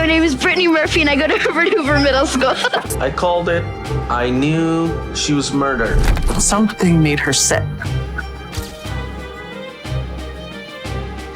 my name is Brittany Murphy and I go to Herbert Hoover Middle School. I called it. I knew she was murdered. Something made her sick.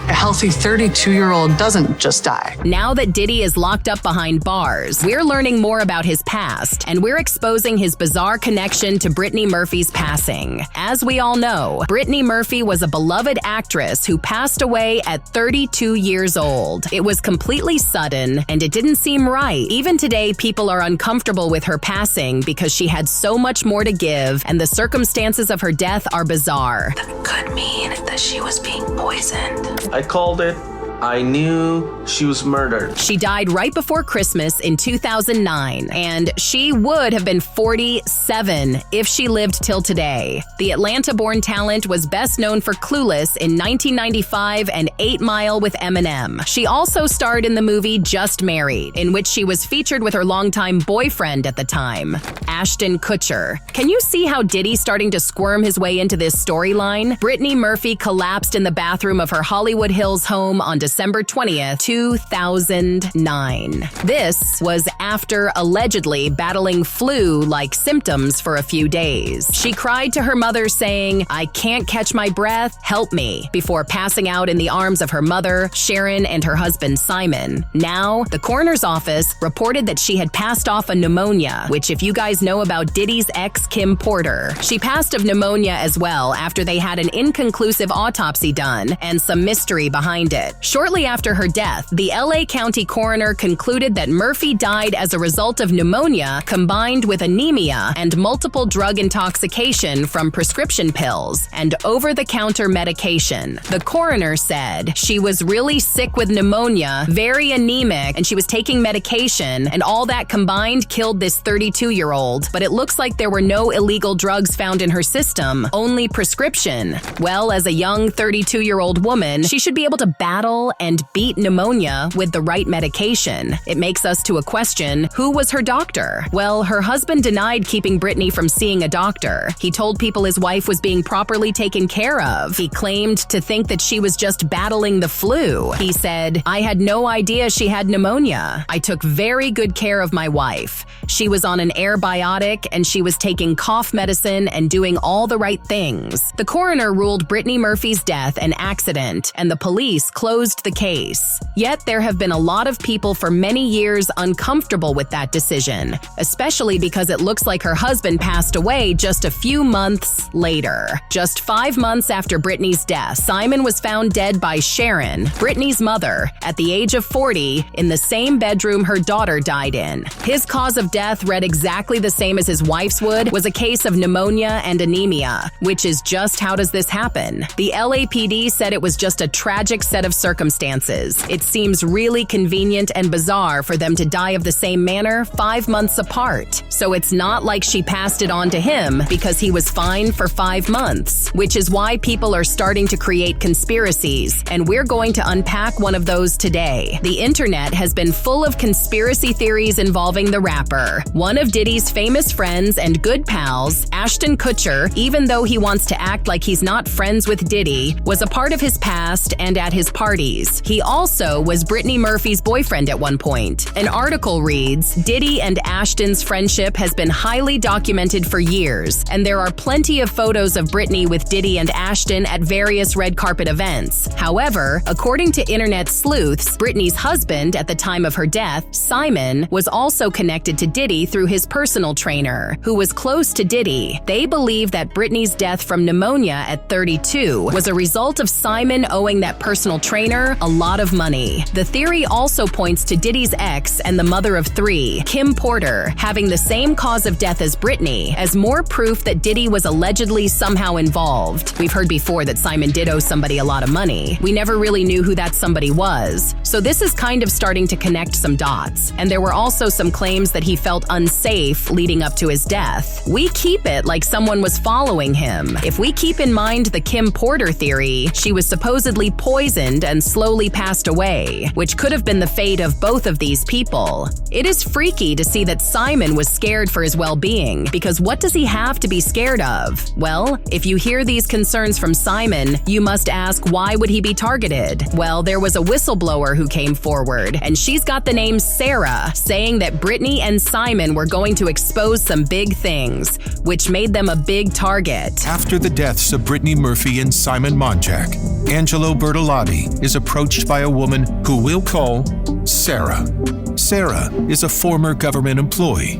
A healthy 32-year-old doesn't just die. Now that Diddy is locked up behind bars, we're learning more about his past, and we're exposing his bizarre connection to Brittany Murphy's passing. As we all know, Brittany Murphy was a beloved actress who passed away at 32 years old. It was completely sudden, and it didn't seem right. Even today, people are uncomfortable with her passing because she had so much more to give, and the circumstances of her death are bizarre. That could mean that she was being poisoned. I called it. I knew she was murdered. She died right before Christmas in 2009, and she would have been 47 if she lived till today. The Atlanta-born talent was best known for Clueless in 1995 and 8 Mile with Eminem. She also starred in the movie Just Married, in which she was featured with her longtime boyfriend at the time, Ashton Kutcher. Can you see how Diddy's starting to squirm his way into this storyline? Brittany Murphy collapsed in the bathroom of her Hollywood Hills home on December 20th, 2009. This was after allegedly battling flu-like symptoms for a few days. She cried to her mother saying, "I can't catch my breath, help me," before passing out in the arms of her mother, Sharon, and her husband, Simon. Now, the coroner's office reported that she had passed off a pneumonia, which if you guys know about Diddy's ex, Kim Porter, she passed of pneumonia as well after they had an inconclusive autopsy done and some mystery behind it. Shortly after her death, the LA County coroner concluded that Murphy died as a result of pneumonia combined with anemia and multiple drug intoxication from prescription pills and over-the-counter medication. The coroner said she was really sick with pneumonia, very anemic, and she was taking medication, and all that combined killed this 32-year-old. But it looks like there were no illegal drugs found in her system, only prescription. Well, as a young 32-year-old woman, she should be able to battle and beat pneumonia with the right medication. It makes us to a question, who was her doctor? Well, her husband denied keeping Brittany from seeing a doctor. He told people his wife was being properly taken care of. He claimed to think that she was just battling the flu. He said, "I had no idea she had pneumonia. I took very good care of my wife. She was on an airbiotic and she was taking cough medicine and doing all the right things." The coroner ruled Brittany Murphy's death an accident, and the police closed the case. Yet there have been a lot of people for many years uncomfortable with that decision, especially because it looks like her husband passed away just a few months later. Just 5 months after Brittany's death, Simon was found dead by Sharon, Brittany's mother, at the age of 40, in the same bedroom her daughter died in. His cause of death read exactly the same as his wife's was a case of pneumonia and anemia, which is just how does this happen? The LAPD said it was just a tragic set of circumstances. It seems really convenient and bizarre for them to die of the same manner 5 months apart. So it's not like she passed it on to him because he was fine for 5 months, which is why people are starting to create conspiracies, and we're going to unpack one of those today. The internet has been full of conspiracy theories involving the rapper. One of Diddy's famous friends and good pals, Ashton Kutcher, even though he wants to act like he's not friends with Diddy, was a part of his past and at his parties. He also was Brittany Murphy's boyfriend at one point. An article reads, "Diddy and Ashton's friendship has been highly documented for years, and there are plenty of photos of Brittany with Diddy and Ashton at various red carpet events. However, according to internet sleuths, Brittany's husband at the time of her death, Simon, was also connected to Diddy through his personal trainer, who was close to Diddy. They believe that Brittany's death from pneumonia at 32 was a result of Simon owing that personal trainer a lot of money. The theory also points to Diddy's ex and the mother of 3, Kim Porter, having the same cause of death as Brittany, as more proof that Diddy was allegedly somehow involved. We've heard before that Simon did owe somebody a lot of money. We never really knew who that somebody was. So this is kind of starting to connect some dots. And there were also some claims that he felt unsafe leading up to his death. We keep it like someone was following him. If we keep in mind the Kim Porter theory, she was supposedly poisoned and slowly passed away, which could have been the fate of both of these people. It is freaky to see that Simon was scared for his well-being, because what does he have to be scared of? Well, if you hear these concerns from Simon, you must ask, why would he be targeted? Well, there was a whistleblower who who came forward, and she's got the name Sarah, saying that Brittany and Simon were going to expose some big things, which made them a big target. After the deaths of Brittany Murphy and Simon Monjack, Angelo Bertolotti is approached by a woman who we'll call Sarah. Sarah is a former government employee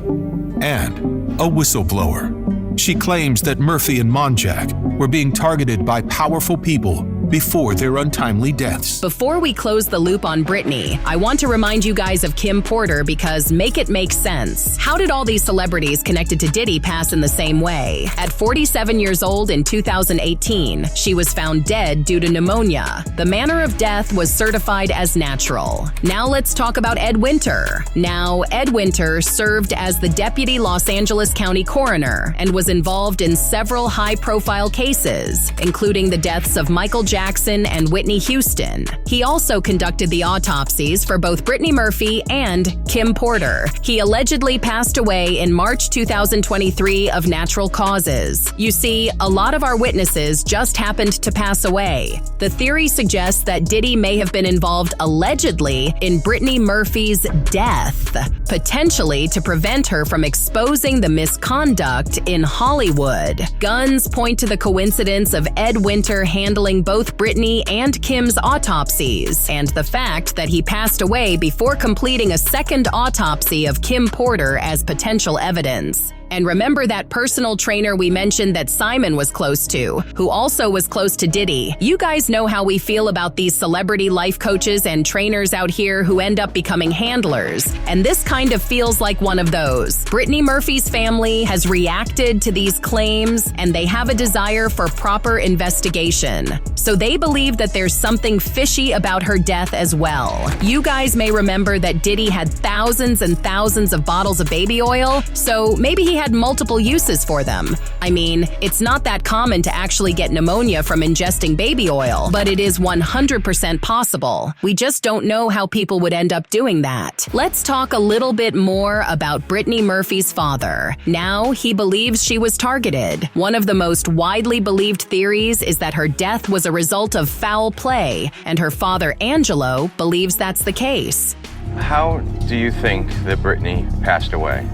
and a whistleblower. She claims that Murphy and Monjack were being targeted by powerful people before their untimely deaths. Before we close the loop on Brittany, I want to remind you guys of Kim Porter because make it make sense. How did all these celebrities connected to Diddy pass in the same way? At 47 years old in 2018, she was found dead due to pneumonia. The manner of death was certified as natural. Now let's talk about Ed Winter. Now, Ed Winter served as the deputy Los Angeles County coroner and was involved in several high-profile cases, including the deaths of Michael Jackson and Whitney Houston. He also conducted the autopsies for both Brittany Murphy and Kim Porter. He allegedly passed away in March 2023 of natural causes. You see, a lot of our witnesses just happened to pass away. The theory suggests that Diddy may have been involved allegedly in Brittany Murphy's death, potentially to prevent her from exposing the misconduct in Hollywood. Guns point to the coincidence of Ed Winter handling both Brittany and Kim's autopsies, and the fact that he passed away before completing a second autopsy of Kim Porter as potential evidence. And remember that personal trainer we mentioned that Simon was close to, who also was close to Diddy. You guys know how we feel about these celebrity life coaches and trainers out here who end up becoming handlers, and this kind of feels like one of those. Brittany Murphy's family has reacted to these claims, and they have a desire for proper investigation. So they believe that there's something fishy about her death as well. You guys may remember that Diddy had thousands and thousands of bottles of baby oil, so maybe he had multiple uses for them. I mean, it's not that common to actually get pneumonia from ingesting baby oil, but it is 100% possible. We just don't know how people would end up doing that. Let's talk a little bit more about Brittany Murphy's father. Now, he believes she was targeted. One of the most widely believed theories is that her death was a result of foul play, and her father, Angelo, believes that's the case. How do you think that Brittany passed away?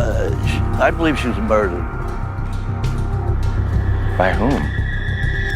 I believe she was murdered. By whom?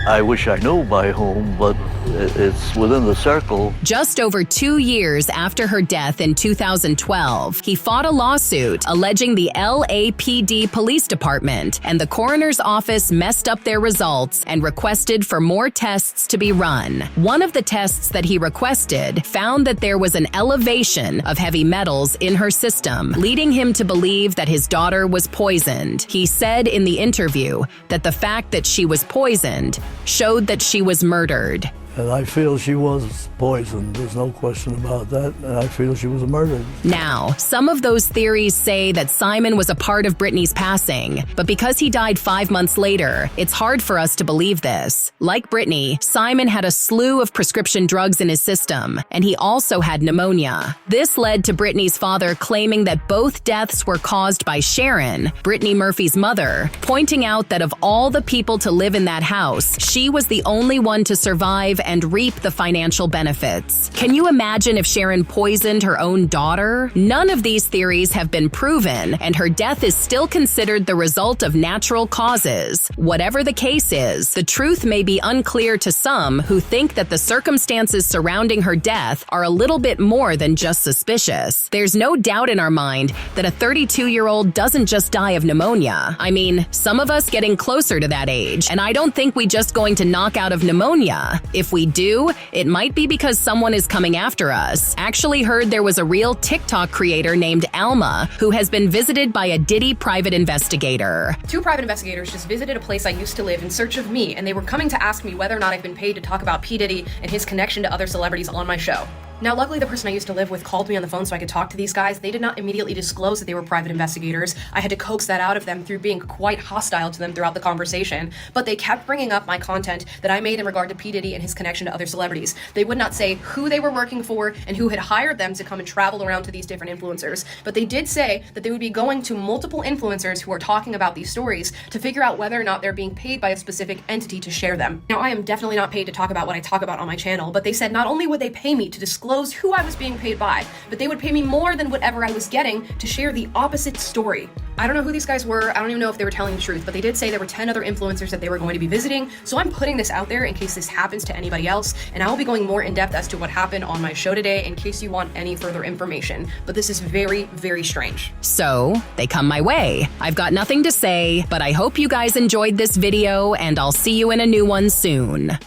I wish I knew by whom, but it's within the circle. Just over 2 years after her death in 2012, he fought a lawsuit alleging the LAPD police department and the coroner's office messed up their results and requested for more tests to be run. One of the tests that he requested found that there was an elevation of heavy metals in her system, leading him to believe that his daughter was poisoned. He said in the interview that the fact that she was poisoned showed that she was murdered. And I feel she was poisoned. There's no question about that. And I feel she was murdered. Now, some of those theories say that Simon was a part of Brittany's passing, but because he died 5 months later, it's hard for us to believe this. Like Brittany, Simon had a slew of prescription drugs in his system, and he also had pneumonia. This led to Brittany's father claiming that both deaths were caused by Sharon, Brittany Murphy's mother, pointing out that of all the people to live in that house, she was the only one to survive and reap the financial benefits. Can you imagine if Sharon poisoned her own daughter? None of these theories have been proven, and her death is still considered the result of natural causes. Whatever the case is, the truth may be unclear to some who think that the circumstances surrounding her death are a little bit more than just suspicious. There's no doubt in our mind that a 32-year-old doesn't just die of pneumonia. I mean, some of us getting closer to that age, and I don't think we just going to knock out of pneumonia. If we do, it might be because someone is coming after us. Actually heard there was a real TikTok creator named Alma who has been visited by a Diddy private investigator. 2 private investigators just visited a place I used to live in search of me, and they were coming to ask me whether or not I've been paid to talk about P. Diddy and his connection to other celebrities on my show. Now, luckily, the person I used to live with called me on the phone so I could talk to these guys. They did not immediately disclose that they were private investigators. I had to coax that out of them through being quite hostile to them throughout the conversation. But they kept bringing up my content that I made in regard to P. Diddy and his connection to other celebrities. They would not say who they were working for and who had hired them to come and travel around to these different influencers. But they did say that they would be going to multiple influencers who are talking about these stories to figure out whether or not they're being paid by a specific entity to share them. Now, I am definitely not paid to talk about what I talk about on my channel, but they said not only would they pay me to disclose disclose who I was being paid by, but they would pay me more than whatever I was getting to share the opposite story. I don't know who these guys were. I don't even know if they were telling the truth, but they did say there were 10 other influencers that they were going to be visiting. So I'm putting this out there in case this happens to anybody else, and I will be going more in depth as to what happened on my show today in case you want any further information. But this is very, very strange. So they come my way. I've got nothing to say, but I hope you guys enjoyed this video, and I'll see you in a new one soon.